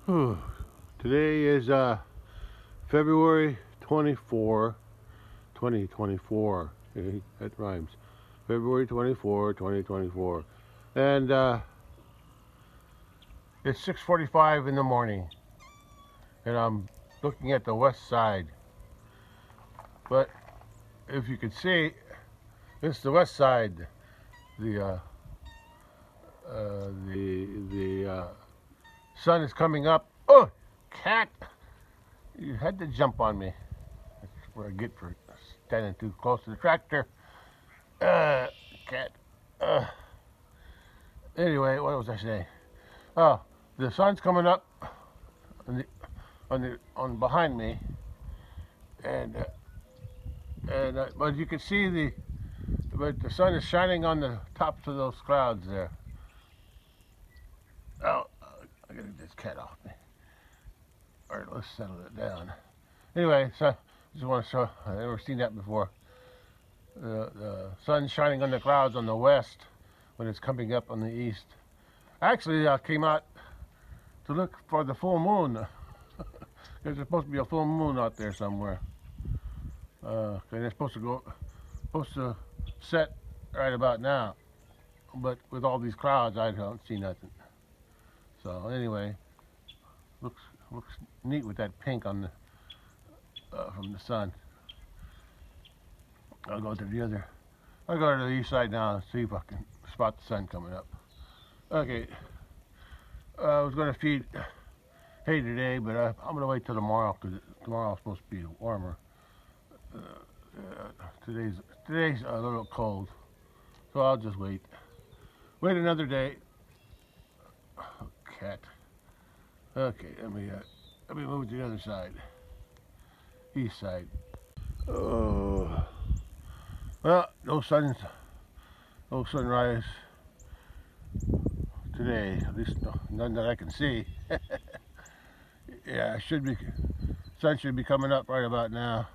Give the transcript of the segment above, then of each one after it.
Whew. Today is February 24, 2024. That rhymes. February 24, 2024. And it's 6:45 in the morning. And I'm looking at the west side. But if you can see, this is the west side. The sun is coming up. Oh, cat! You had to jump on me. That's what I get for standing too close to the tractor. Cat. Anyway, what was I saying? Oh, the sun's coming up on behind me, and but you can see but the sun is shining on the tops of those clouds there. Oh, I gotta get this cat off me. All right, let's settle it down. Anyway, so I just want to show. I've never seen that before. The sun shining on the clouds on the west when it's coming up on the east. Actually, I came out to look for the full moon. There's supposed to be a full moon out there somewhere. And it's supposed to set right about now. But with all these clouds, I don't see nothing. So anyway, looks neat with that pink on the from the sun. I'll go to the east side now and see if I can spot the sun coming up. Okay, I was going to feed hay today, but I'm going to wait till tomorrow because tomorrow's supposed to be warmer. Today's a little cold, so I'll just wait another day. Oh, cat. Okay, let me move to the other side, east side. Oh, well, no sunrise today. At least none that I can see. Yeah, sun should be coming up right about now.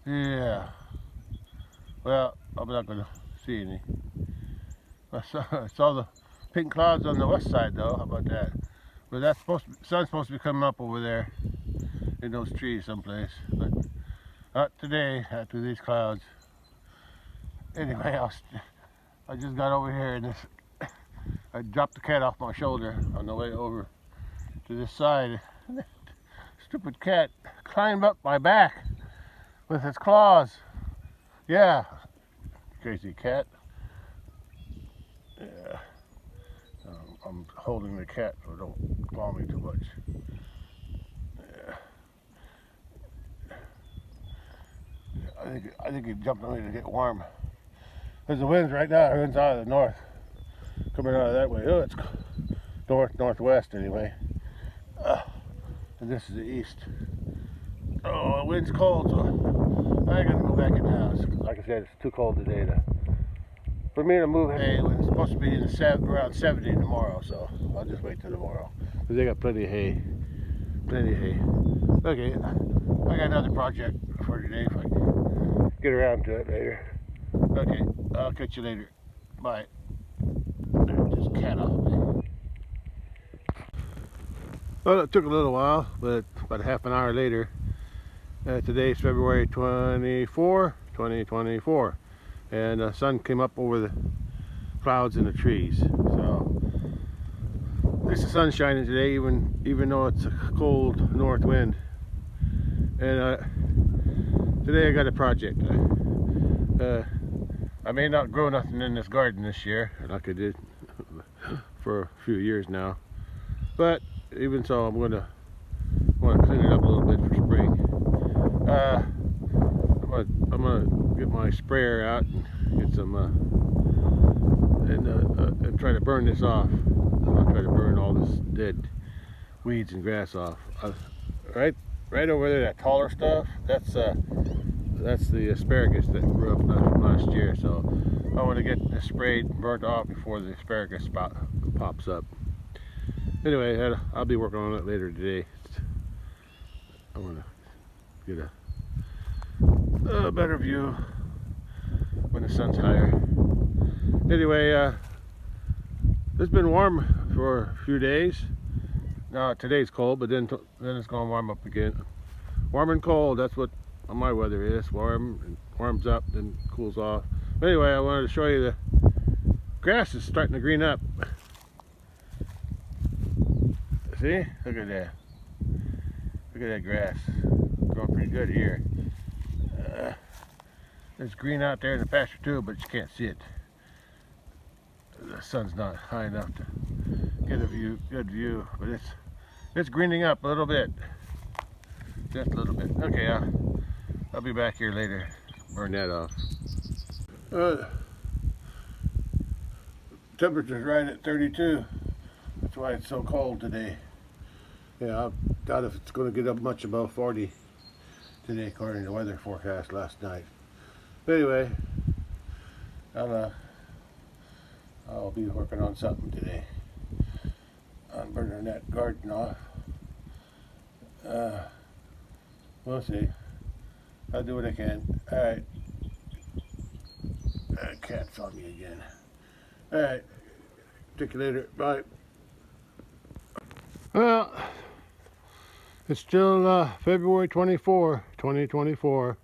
Yeah. Well, I'm not gonna see any. I saw the pink clouds on the west side, though. How about that? But sun's supposed to be coming up over there in those trees someplace. But not today after these clouds. Anyway, I just got over here and I dropped the cat off my shoulder on the way over to this side. Stupid cat climbed up my back with its claws. Yeah, crazy cat. Yeah, I'm holding the cat so don't claw me too much. Yeah. I think he jumped on me to get warm. There's the winds right now. The wind's out of the north, coming out of that way. Oh, it's northwest anyway. And this is the east. Oh, the wind's cold, so I gotta go back in the house. Like I said, it's too cold today for me to move hay when it's supposed to be around 70 tomorrow. So I'll just wait till tomorrow because they got plenty of hay. Okay, I got another project for today if I can get around to it later. Okay, I'll catch you later. Bye. Just cat off me. Well, it took a little while, but about a half an hour later. Today's February 24, 2024, and the sun came up over the clouds and the trees. So at least the sun's shining today, even though it's a cold north wind. And today I got a project. I may not grow nothing in this garden this year, like I did for a few years now, but even so, I'm gonna clean it up a little bit for spring. I'm gonna get my sprayer out and get some and try to burn this off. I'll try to burn all this dead weeds and grass off. Right over there, that taller stuff. That's the asparagus that grew up from last year. So I want to get this sprayed and burnt off before the asparagus pops up. Anyway, I'll be working on it later today. I want to get a better view when the sun's higher. Anyway, it's been warm for a few days. Now today's cold, but then it's gonna warm up again. Warm and cold, that's what my weather is. Warms up, then cools off. But anyway, I wanted to show you the grass is starting to green up. See? Look at that. Look at that grass. Growing pretty good here. It's green out there in the pasture too, but you can't see it. The sun's not high enough to get a good view, but it's greening up a little bit. Just a little bit. Okay, I'll be back here later. Burn that off. Temperature's right at 32. That's why it's so cold today. Yeah, I doubt if it's going to get up much above 40 today, according to the weather forecast last night. But anyway, I'll be working on something today. I'm burning that garden off. We'll see. I'll do what I can. Alright. Cat's on me again. Alright. Take you later. Bye. Well, it's still February 24, 2024.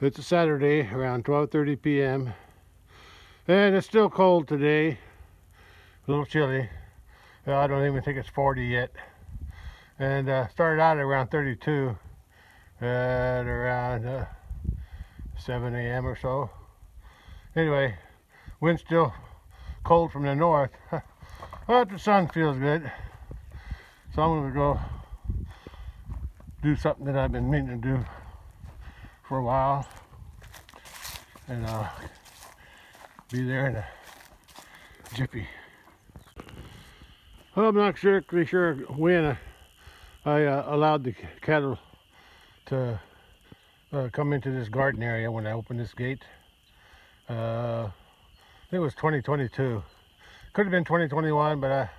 It's a Saturday around 12:30 p.m. And it's still cold today. A little chilly. I don't even think it's 40 yet. And started out at around 32 at around 7 a.m. or so. Anyway, wind's still cold from the north. But the sun feels good. So I'm going to go do something that I've been meaning to do for a while. And I'll be there in a jiffy. Well, I'm not exactly sure when I allowed the cattle to come into this garden area when I opened this gate. I think it was 2022. Could have been 2021, but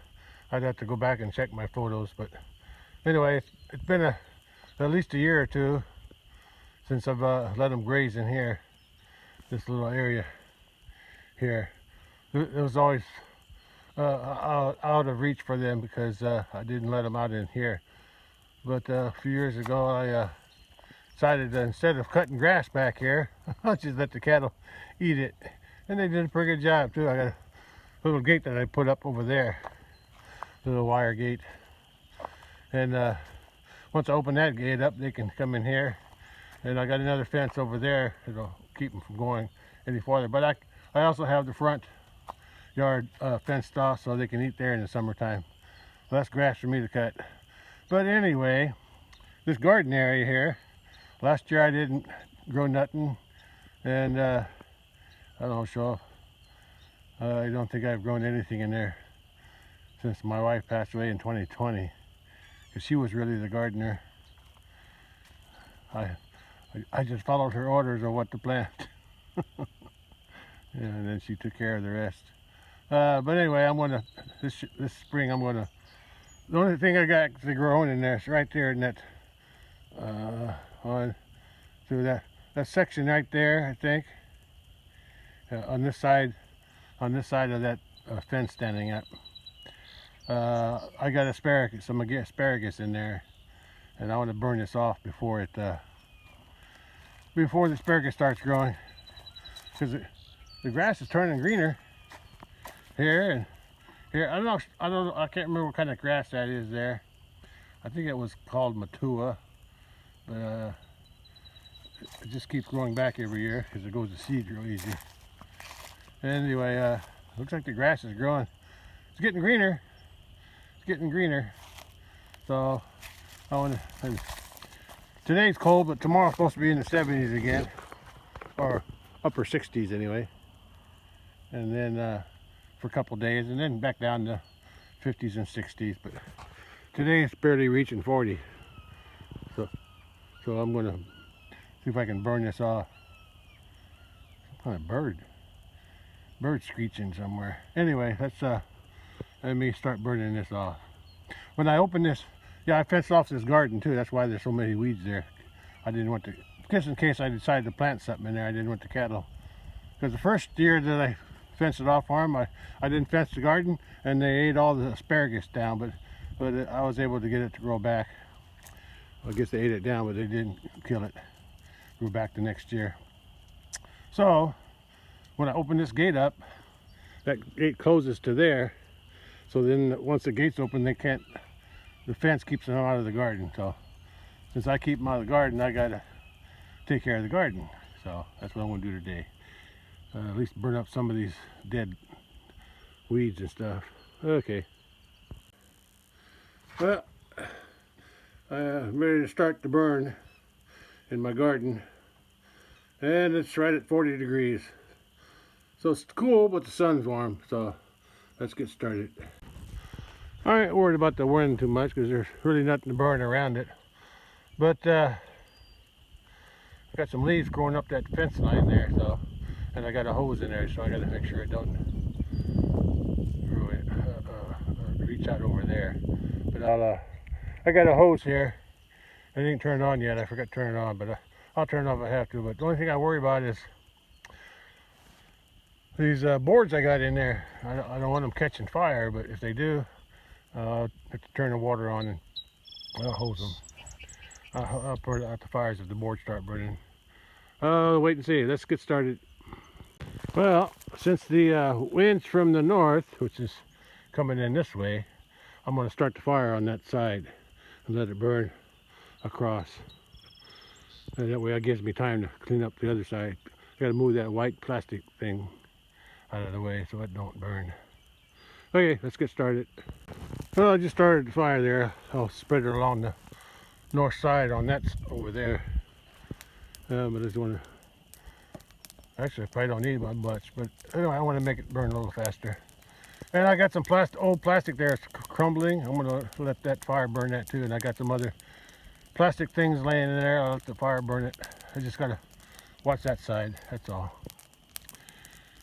I'd have to go back and check my photos. But anyway, it's been at least a year or two since I've let them graze in here, this little area here. It was always out of reach for them because I didn't let them out in here. But a few years ago, I decided that instead of cutting grass back here, I'll just let the cattle eat it. And they did a pretty good job too. I got a little gate that I put up over there, little wire gate. And once I open that gate up, they can come in here. And I got another fence over there that'll keep them from going any farther. But I also have the front yard fenced off so they can eat there in the summertime. Less grass for me to cut. But anyway, this garden area here, last year I didn't grow nothing, and I don't know, so I don't think I've grown anything in there since my wife passed away in 2020, because she was really the gardener. I just followed her orders of what to plant. And then she took care of the rest. But anyway, I'm gonna this spring the only thing I got to grow in there is right there in that on through that section right there, I think. On this side of that fence standing up. I got some asparagus in there, and I want to burn this off before the asparagus starts growing, because the grass is turning greener here and here. I can't remember what kind of grass that is there. I think it was called matua, but it just keeps growing back every year because it goes to seed real easy. Anyway, looks like the grass is growing. It's getting greener. It's getting greener. So today's cold, but tomorrow's supposed to be in the 70s again, or upper 60s anyway. And then for a couple days, and then back down to 50s and 60s. But today it's barely reaching 40. So I'm gonna see if I can burn this off. Some kind of bird screeching somewhere. Anyway, let me start burning this off. When I open this, yeah, I fenced off this garden too. That's why there's so many weeds there. I didn't want to, just in case I decided to plant something in there, I didn't want the cattle. Because the first year that I fenced it off for them, I didn't fence the garden, and they ate all the asparagus down. But but I was able to get it to grow back. I guess they ate it down, but they didn't kill it. Grew back the next year. So when I open this gate up, that gate closes to there. So then once the gate's open, they can't, the fence keeps them out of the garden. So since I keep them out of the garden, I gotta take care of the garden. So that's what I'm gonna do today. At least burn up some of these dead weeds and stuff. Okay. Well, I'm ready to start the burn in my garden. And it's right at 40 degrees. So it's cool, but the sun's warm. So let's get started. I ain't worried about the wind too much because there's really nothing to burn around it. But I've got some leaves growing up that fence line there, so, and I got a hose in there, so I got to make sure it don't reach out over there. But I got a hose here. I didn't turn it on yet. I forgot to turn it on, but I'll turn it on if I have to. But the only thing I worry about is these boards I got in there. I don't want them catching fire, but if they do, I'll have to turn the water on and I'll hose them. I'll put out the fires if the boards start burning. Wait and see. Let's get started. Well, since the wind's from the north, which is coming in this way, I'm going to start the fire on that side and let it burn across. And that way it gives me time to clean up the other side. I got to move that white plastic thing out of the way so it don't burn. Okay, let's get started. Well, I just started the fire there. I'll spread it along the north side on that over there. But I just want to, actually I probably don't need much, but anyway, I want to make it burn a little faster. And I got some old plastic there, it's crumbling. I'm going to let that fire burn that too. And I got some other plastic things laying in there. I'll let the fire burn it. I just got to watch that side, that's all.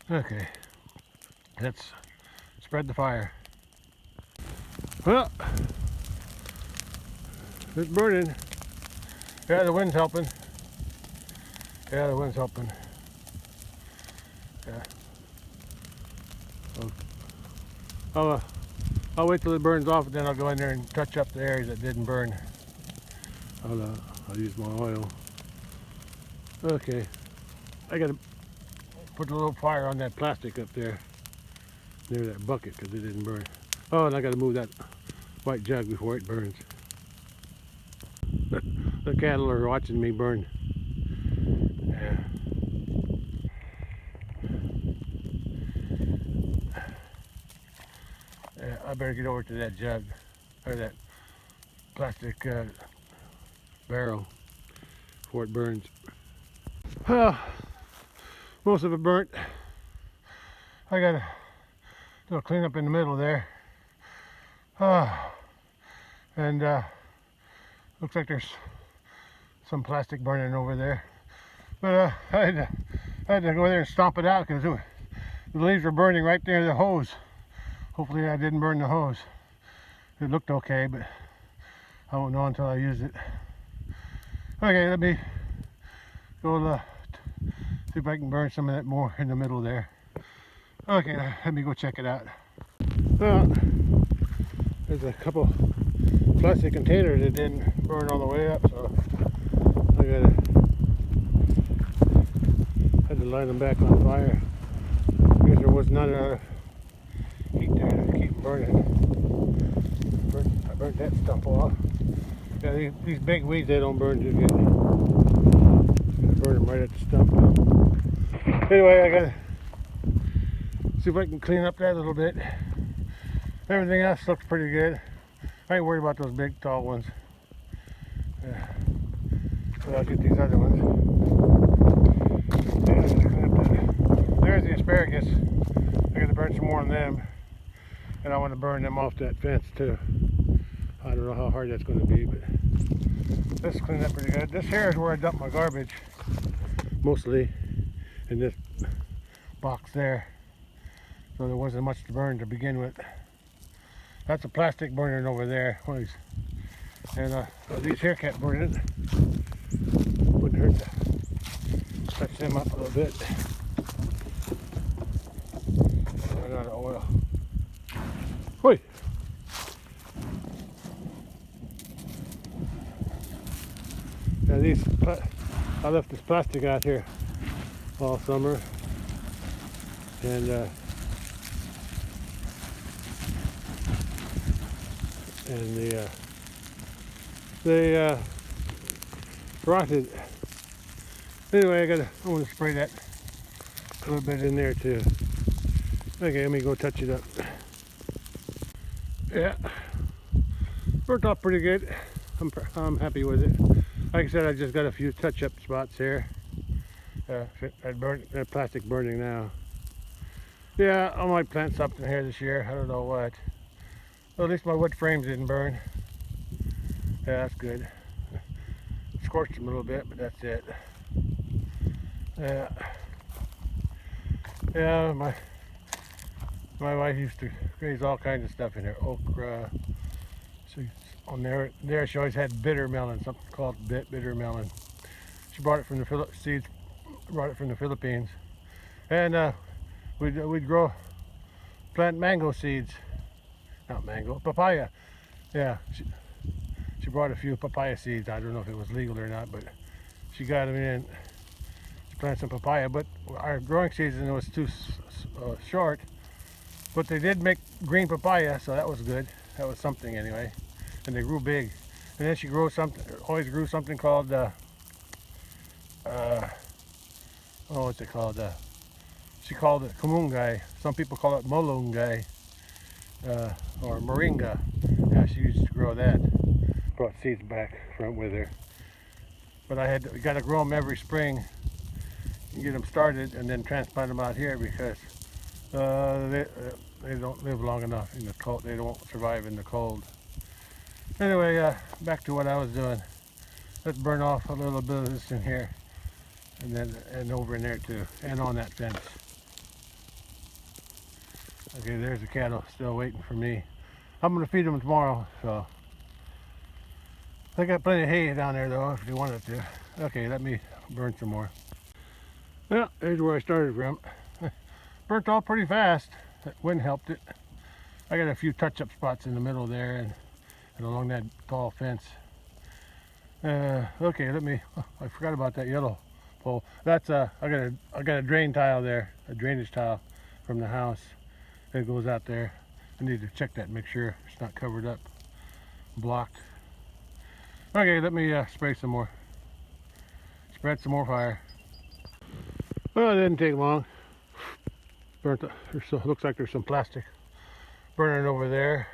Okay, let's spread the fire. Well, it's burning. Yeah, the wind's helping. Yeah, the wind's helping. Yeah. I'll wait till it burns off, and then I'll go in there and touch up the areas that didn't burn. I'll use my oil. Okay, I gotta put a little fire on that plastic up there near that bucket because it didn't burn. Oh, and I gotta move that white jug before it burns. The cattle are watching me burn. Yeah. Yeah, I better get over to that jug or that plastic barrel before it burns. Well, most of it burnt. I gotta do a cleanup in the middle there. And looks like there's some plastic burning over there. But I had to go there and stomp it out because the leaves were burning right there in the hose. Hopefully I didn't burn the hose. It looked okay, but I won't know until I use it. Okay, let me go see if I can burn some of that more in the middle there. Okay, let me go check it out. Well, there's a couple plastic containers that didn't burn all the way up, so I had to line them back on fire because there was not enough heat there to keep them burning. I burnt that stuff off. Yeah, these big weeds, they don't burn too good. I burn them right at the stump. Anyway, I gotta see if I can clean up that a little bit. Everything else looks pretty good. I ain't worried about those big tall ones. Yeah. So I'll get these other ones. Yeah, there's the asparagus. I gotta burn some more on them. And I want to burn them off that fence too. I don't know how hard that's going to be, but this cleaned up pretty good. This here is where I dump my garbage, mostly in this box there. So there wasn't much to burn to begin with. That's a plastic burning over there. And these here kept burning. Wouldn't hurt to touch them up a little bit. Run out of oil. Wait. I left this plastic out here all summer, and they rotted. Anyway, I want to spray that a little bit in there too. Okay, let me go touch it up. Yeah, worked out pretty good. I'm happy with it. Like I said, I just got a few touch-up spots here. That plastic burning now. Yeah, I might plant something here this year. I don't know what. Well, at least my wood frames didn't burn. Yeah, that's good. Scorched them a little bit, but that's it. Yeah. Yeah, my wife used to raise all kinds of stuff in there. Okra. See, on there she always had bitter melon, something called bitter melon. She brought it from the seeds, brought it from the Philippines, and we'd plant mango seeds, not mango, papaya. Yeah, she brought a few papaya seeds. I don't know if it was legal or not, but she got them in. She planted some papaya, but our growing season was too short. But they did make green papaya, so that was good. That was something anyway. And they grew big. And then she always grew something called what's it called? She called it kamungai. Some people call it molungai, or moringa. Yeah, she used to grow that. Brought seeds back from with her. But I got to grow them every spring and get them started, and then transplant them out here because they don't live long enough in the cold. They don't survive in the cold. Anyway, back to what I was doing. Let's burn off a little bit of this in here, and over in there too, and on that fence. Okay, there's the cattle still waiting for me. I'm gonna feed them tomorrow, so I got plenty of hay down there though if you wanted to. Okay, let me burn some more. Well, there's where I started from. Burnt off pretty fast. That wind helped it. I got a few touch-up spots in the middle there and along that tall fence. Okay, I forgot about that yellow pole. That's I got a drain tile there, a drainage tile from the house. It goes out there. I need to check that, make sure it's not covered up, blocked. Okay, let me spray some more. Spread some more fire. Well, it didn't take long. Burnt. Looks like there's some plastic burning over there.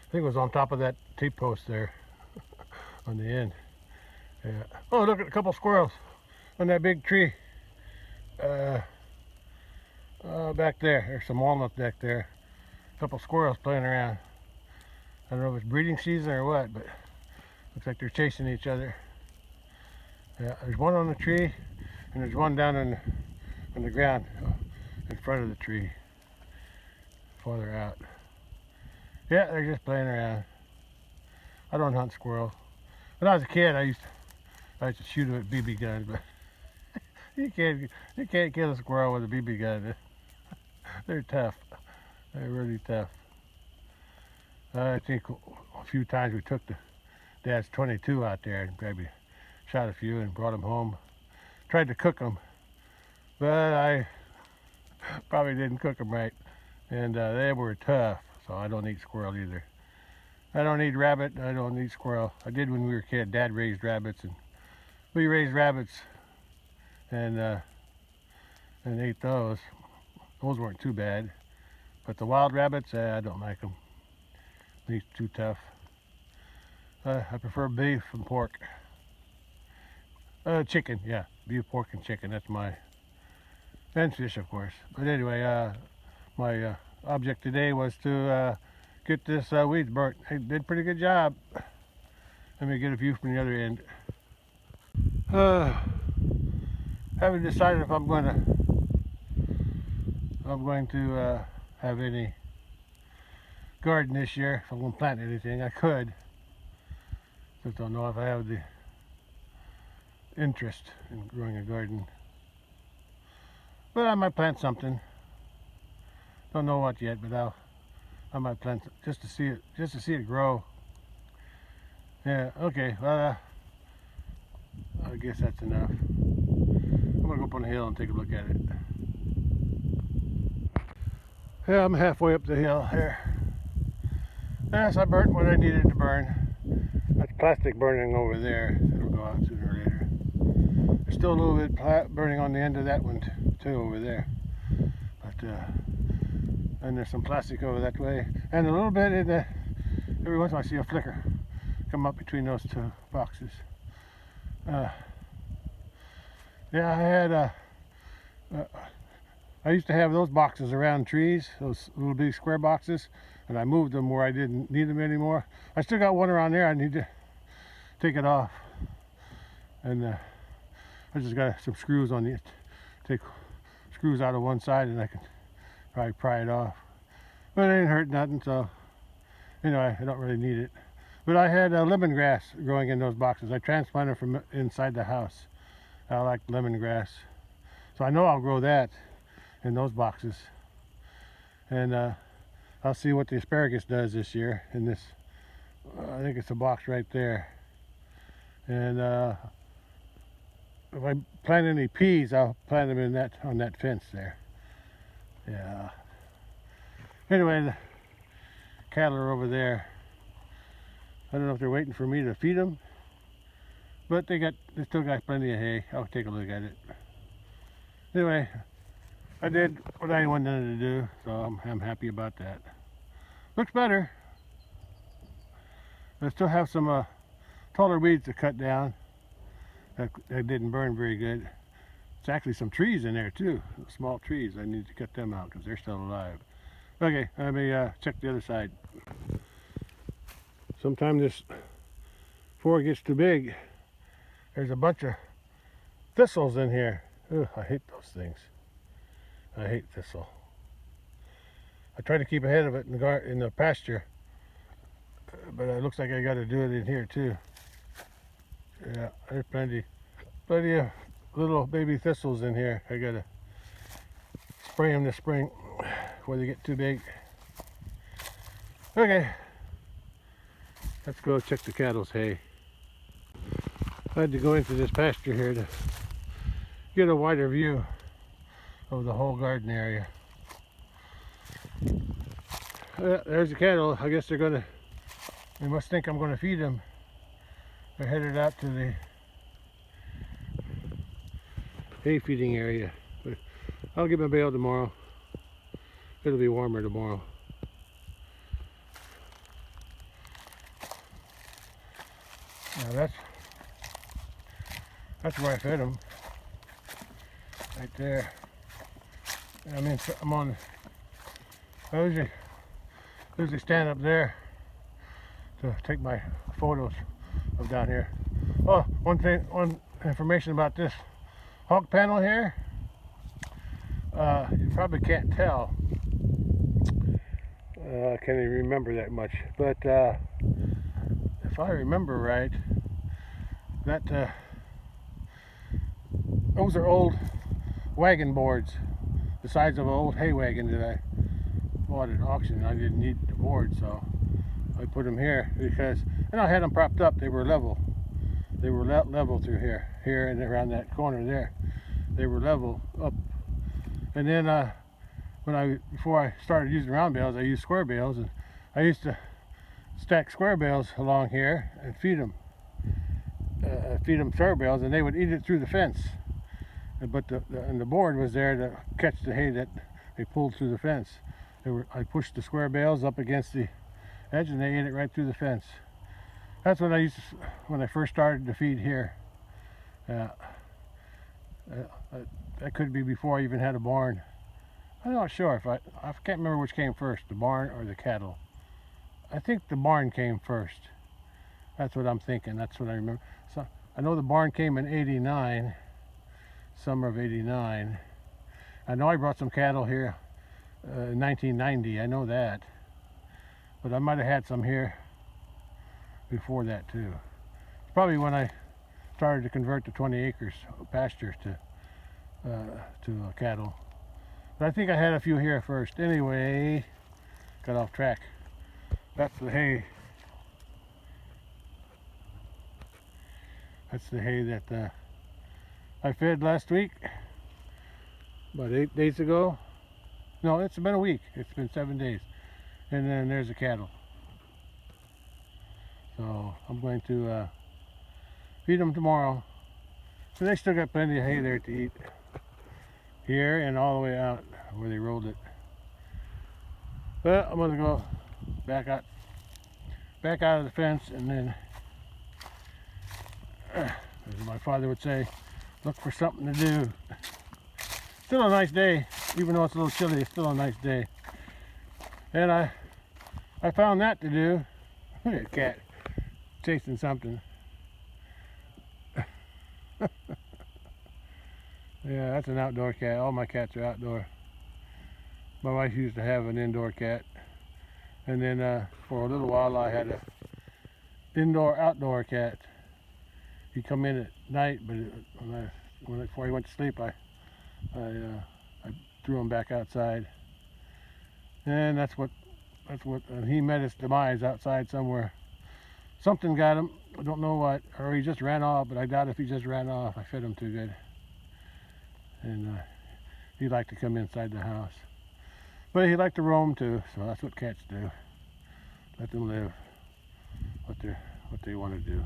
I think it was on top of that T-post there on the end. Yeah. Oh, look at a couple squirrels on that big tree back there. There's some walnuts back there. A couple squirrels playing around. I don't know if it's breeding season or what, but looks like they're chasing each other. Yeah, there's one on the tree, and there's one down on the ground in front of the tree, farther out. Yeah, they're just playing around. I don't hunt squirrels. When I was a kid, I used to shoot them with BB guns, but you can't kill a squirrel with a BB gun. They're tough. They're really tough. I think a few times we took the Dad's 22 out there and maybe shot a few and brought them home. Tried to cook them, but I probably didn't cook them right, and they were tough. So I don't eat squirrel either. I don't eat rabbit. I don't eat squirrel. I did when we were a kid. Dad raised rabbits, and we raised rabbits and ate those. Those weren't too bad, but the wild rabbits, I don't like them. They're too tough. I prefer beef and pork. Chicken, yeah, beef, pork, and chicken. That's and fish, of course. But anyway, my object today was to get this weeds burnt. I did a pretty good job. Let me get a view from the other end. Haven't decided if I'm going to have any garden this year. If I'm going to plant anything, I could. Just don't know if I have the interest in growing a garden. But I might plant something. Don't know what yet, but I might plant just to see it grow. Yeah. Okay. Well, I guess that's enough. I'm gonna go up on the hill and take a look at it. Yeah, I'm halfway up the hill here. Yes, I burnt what I needed to burn. That's plastic burning over there. It'll go out sooner or later. There's still a little bit burning on the end of that one too over there. But and there's some plastic over that way, and a little bit in the. Every once in a while I see a flicker come up between those two boxes. Yeah, I used to have those boxes around trees, those little big square boxes, and I moved them where I didn't need them anymore. I still got one around there. I need to take it off, and I just got some screws on it. Take screws out of one side, and I can probably pry it off. But it ain't hurt nothing, so anyway, I don't really need it. But I had lemongrass growing in those boxes. I transplanted from inside the house. I like lemongrass, so I know I'll grow that in those boxes. And I'll see what the asparagus does this year in this. I think it's a box right there. And if I plant any peas, I'll plant them in that on that fence there. Yeah. Anyway, the cattle are over there. I don't know if they're waiting for me to feed them, but they still got plenty of hay. I'll take a look at it. Anyway, I did what I wanted to do, so I'm happy about that. Looks better. I still have some taller weeds to cut down that didn't burn very good. It's actually some trees in there too, small trees. I need to cut them out because they're still alive. Okay, let me check the other side. Sometimes this before it gets too big, there's a bunch of thistles in here. Ugh, I hate those things. I hate thistle. I try to keep ahead of it in the pasture, but it looks like I got to do it in here too. Yeah, there's plenty of little baby thistles in here. I gotta spray them this spring before they get too big. Okay, let's go check the cattle's hay. I had to go into this pasture here to get a wider view of the whole garden area. There's the cattle. I guess they must think I'm gonna feed them. They're headed out to the hay feeding area. But I'll give them a bail tomorrow. It'll be warmer tomorrow. Now that's where I fed them. Right there. I mean, I usually stand up there to take my photos of down here. Oh, one information about this hog panel here. You probably can't tell. I can't even remember that much, but if I remember right, those are old wagon boards, the size of an old hay wagon that I bought at auction. I didn't need the board, so I put them here because, and I had them propped up. They were level. They were level through here and around that corner there. They were level up. And then before I started using round bales, I used square bales, and I used to stack square bales along here and feed them square bales, and they would eat it through the fence. But the board was there to catch the hay that they pulled through the fence. I pushed the square bales up against the edge, and they ate it right through the fence. That's what I used to, when I first started to feed here. That could be before I even had a barn. I'm not sure if I can't remember which came first, the barn or the cattle. I think the barn came first. That's what I'm thinking. That's what I remember. So I know the barn came in '89, summer of '89. I know I brought some cattle here in 1990. I know that, but I might have had some here before that too. It's probably when I started to convert the 20 acres of pastures to cattle. But I think I had a few here first. Anyway, got off track. That's the hay. That's the hay that I fed last week, about 8 days ago. No, it's been a week. It's been 7 days. And then there's the cattle. So I'm going to feed them tomorrow. So they still got plenty of hay there to eat. Here and all the way out where they rolled it. But I'm gonna go back out of the fence, and then, as my father would say, look for something to do. Still a nice day, even though it's a little chilly. It's still a nice day. And I found that to do. Look at that cat chasing something. Yeah, that's an outdoor cat. All my cats are outdoor. My wife used to have an indoor cat, and then for a little while I had a indoor-outdoor cat. He'd come in at night, but before he went to sleep, I threw him back outside, and that's what he met his demise outside somewhere. Something got him. I don't know what, or he just ran off. But I doubt if he just ran off. I fed him too good, and he liked to come inside the house. But he liked to roam too, so that's what cats do. Let them live what they want to do.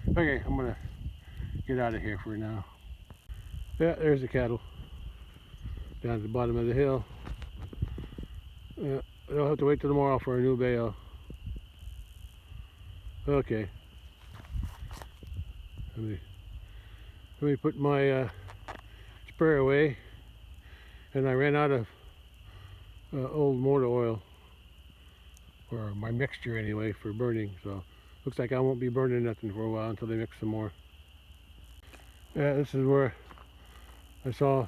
Okay, I'm gonna get out of here for now. Yeah, there's the cattle down at the bottom of the hill. They'll have to wait till tomorrow for a new bale. Okay. Let me put my sprayer away, and I ran out of old motor oil, or my mixture anyway, for burning, so looks like I won't be burning nothing for a while until they mix some more. Yeah, this is where I saw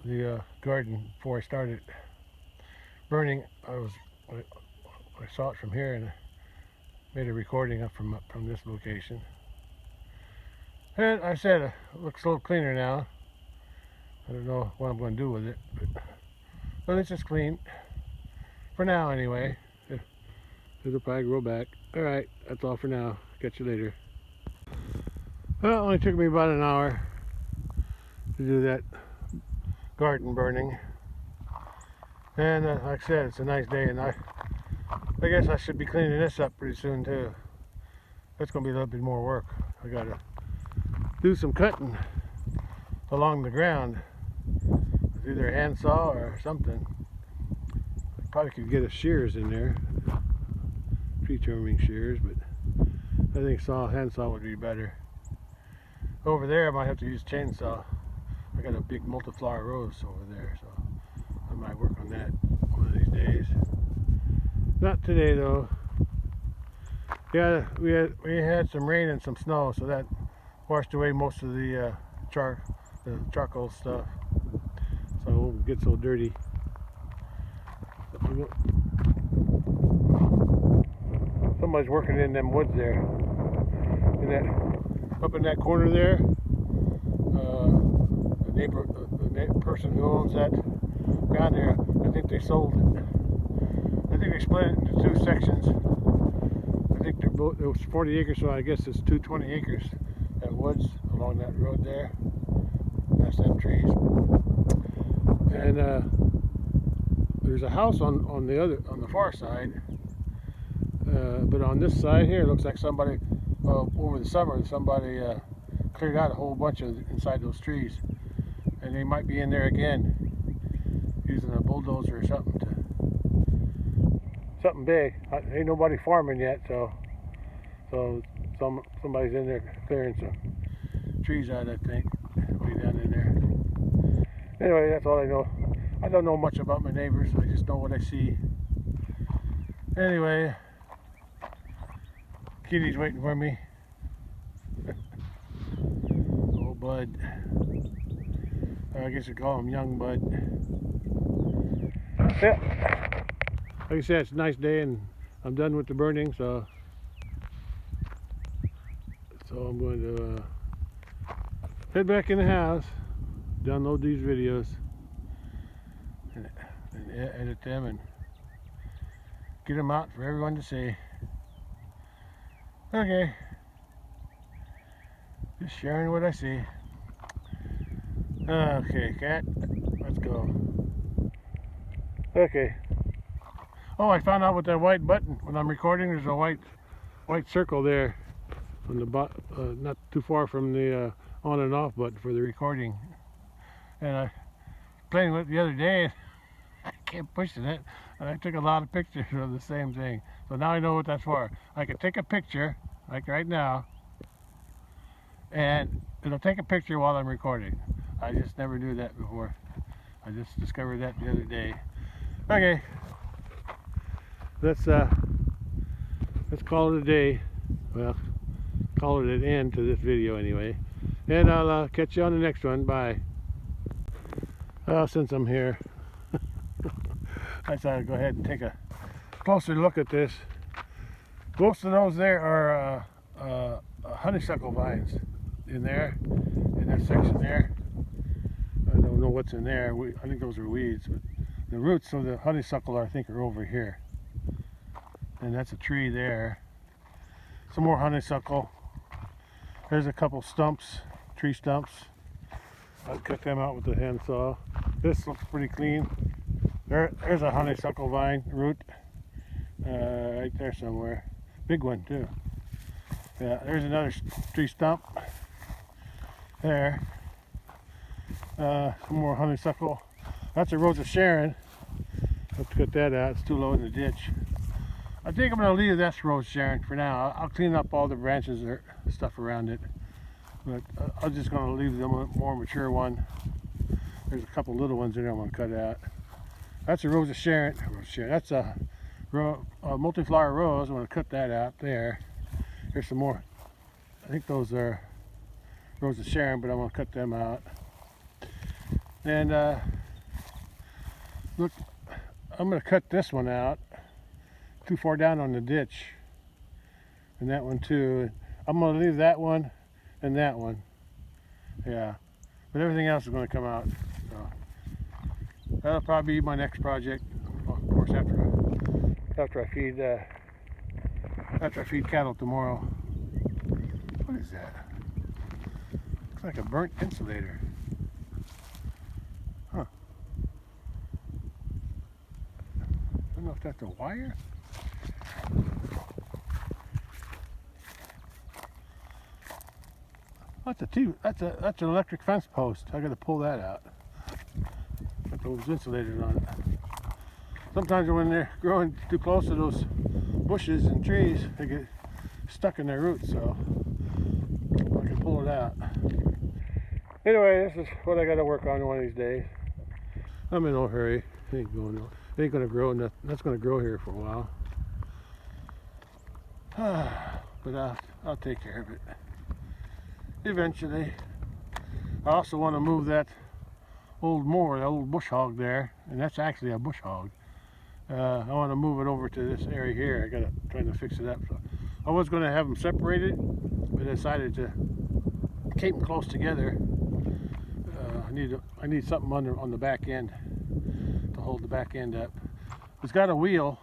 the garden before I started burning. I saw it from here and made a recording from this location. And I said it looks a little cleaner now. I don't know what I'm going to do with it, but it's just clean for now anyway. It'll probably grow back. All right, that's all for now. Catch you later. Well, it only took me about an hour to do that garden burning, and like I said, it's a nice day, and I guess I should be cleaning this up pretty soon too. That's going to be a little bit more work. I got to do some cutting along the ground with either a handsaw or something. I probably could get a shears in there, tree trimming shears, but I think handsaw would be better. Over there I might have to use chainsaw. I got a big multi-flower rose over there, so I might work on that one of these days. Not today though. Yeah, we had some rain and some snow, so that washed away most of the charcoal stuff, so it won't get so dirty. Somebody's working in them woods there. Up in that corner there, the person who owns that ground there, I think they sold it. I think they split it into two sections. I think it was 40 acres, so I guess it's 220 acres of woods along that road there. Past them trees. And there's a house on the far side, but on this side here, it looks like somebody over the summer somebody cleared out a whole bunch of inside those trees, and they might be in there again using a bulldozer or something big. Ain't nobody farming yet, so somebody's in there clearing some trees out, I think, way down in there. Anyway, that's all I know. I don't know much about my neighbors. I just know what I see. Anyway, Kitty's waiting for me. Oh, Bud. I guess you call him Young Bud. Yeah. Like I said, it's a nice day, and I'm done with the burning, so I'm going to head back in the house, download these videos, and edit them, and get them out for everyone to see. Okay, Just sharing what I see. Okay, cat, let's go. Okay. Oh, I found out with that white button when I'm recording. There's a white circle there on the not too far from the on and off button for the recording. And I playing with it the other day. And I kept pushing it, and I took a lot of pictures of the same thing. So now I know what that's for. I can take a picture like right now, and it'll take a picture while I'm recording. I just never knew that before. I just discovered that the other day. Okay, let's call it a day. Well, call it an end to this video anyway, and I'll catch you on the next one. Bye. Since I'm here, I thought I'd go ahead and take a closer look at this. Most of those there are honeysuckle vines in there, in that section there. I don't know what's in there. I think those are weeds, but the roots of the honeysuckle I think are over here. And that's a tree there. Some more honeysuckle. There's a couple stumps, tree stumps. I'll cut them out with the handsaw. This looks pretty clean. There's a honeysuckle vine root right there somewhere. Big one too. Yeah, there's another tree stump there. Some more honeysuckle. That's a Rose of Sharon. Let's cut that out. It's too low in the ditch. I think I'm going to leave this Rose Sharon for now. I'll clean up all the branches or stuff around it. But I'm just going to leave the more mature one. There's a couple little ones in there I'm going to cut out. That's a Rose of Sharon. That's a multi-flower rose. I'm going to cut that out there. Here's some more. I think those are Rose of Sharon, but I'm going to cut them out. And look, I'm going to cut this one out. Too far down on the ditch. And that one too. I'm going to leave that one and that one. Yeah. But everything else is going to come out. So that'll probably be my next project. Well, of course, after I feed cattle tomorrow. What is that? Looks like a burnt insulator. Huh. I don't know if that's a wire. That's an electric fence post. I got to pull that out. Got those insulators on it. Sometimes when they're growing too close to those bushes and trees, they get stuck in their roots. So I can pull it out. Anyway, this is what I got to work on one of these days. I'm in no hurry. It ain't going to grow. That's going to grow here for a while. But I'll take care of it eventually. I also want to move that old mower, that old bush hog there, and that's actually a bush hog. I want to move it over to this area here. I got to try to fix it up. So I was going to have them separated, but I decided to keep them close together. I need something on the back end to hold the back end up. It's got a wheel,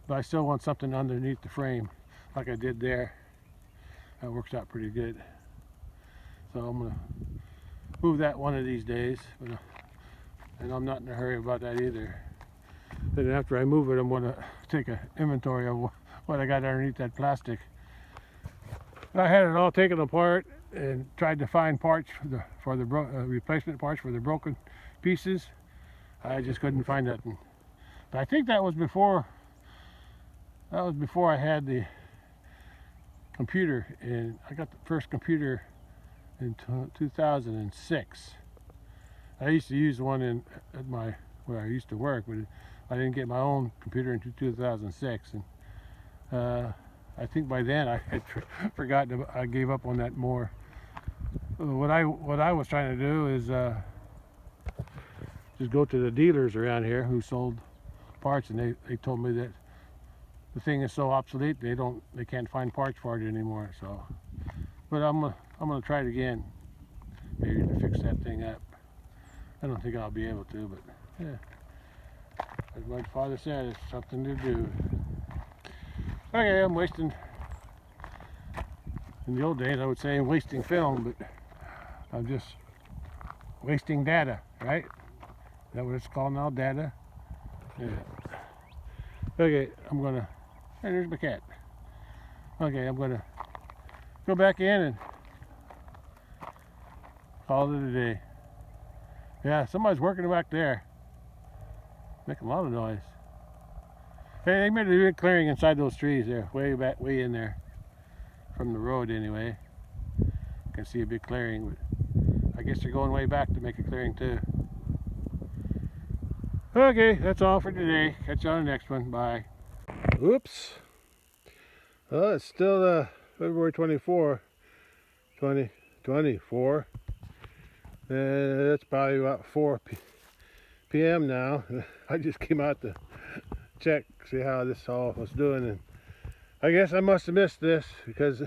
but I still want something underneath the frame, like I did there. That works out pretty good. So I'm going to move that one of these days, and I'm not in a hurry about that either. Then after I move it, I'm going to take an inventory of what I got underneath that plastic. I had it all taken apart and tried to find parts for the replacement parts for the broken pieces. I just couldn't find nothing. But I think that was before I had the computer, and I got the first computer in 2006. I used to use one at where I used to work, but I didn't get my own computer until 2006, and I think by then I had forgotten. I gave up on that more. What I was trying to do is just go to the dealers around here who sold parts, and they told me that the thing is so obsolete they can't find parts for it anymore. So, but I'm gonna try it again, maybe to fix that thing up. I don't think I'll be able to, but yeah, as my father said, it's something to do. Okay, I'm wasting In the old days, I would say I'm wasting film, but I'm just wasting data, right? Is that what it's called now, data? Yeah. Okay, I'm gonna, hey, there's my cat. Okay, I'm gonna go back in and call it a day. Yeah, somebody's working back there. Making a lot of noise. Hey, they made a good clearing inside those trees there, way back, way in there. From the road anyway. You can see a big clearing, but I guess they're going way back to make a clearing too. Okay, that's all for today. Catch you on the next one. Bye. Oops. Well, it's still February 24, 2024. And it's probably about 4 p.m. now. I just came out to check, see how this all was doing, and I guess I must have missed this because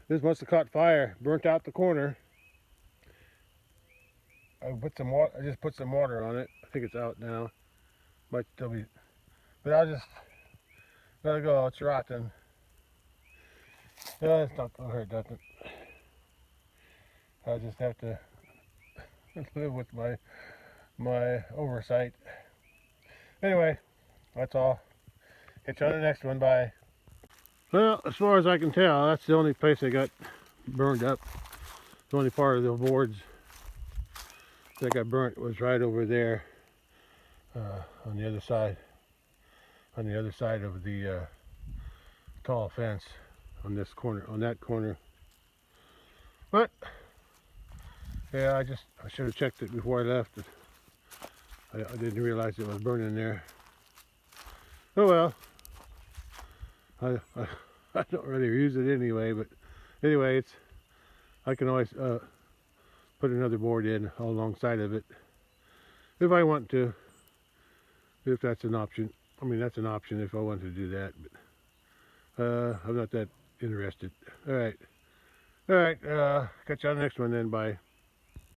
this must have caught fire, burnt out the corner. I just put some water on it. I think it's out now. Might still be, but I'll just let it go. It's rotten. No, it's not gonna hurt nothing. I'll just have to live with my oversight. Anyway, that's all. Catch you on the next one. Bye. Well, as far as I can tell, that's the only place I got burned up. The only part of the boards that got burnt was right over there on the other side. On the other side of the tall fence on this corner, on that corner. But yeah, I should have checked it before I left. I didn't realize it was burning there. Oh well. I don't really use it anyway, but anyway, I can always put another board in alongside of it if I want to, if that's an option. I mean, that's an option if I want to do that, but I'm not that interested. All right, catch you on the next one then. Bye.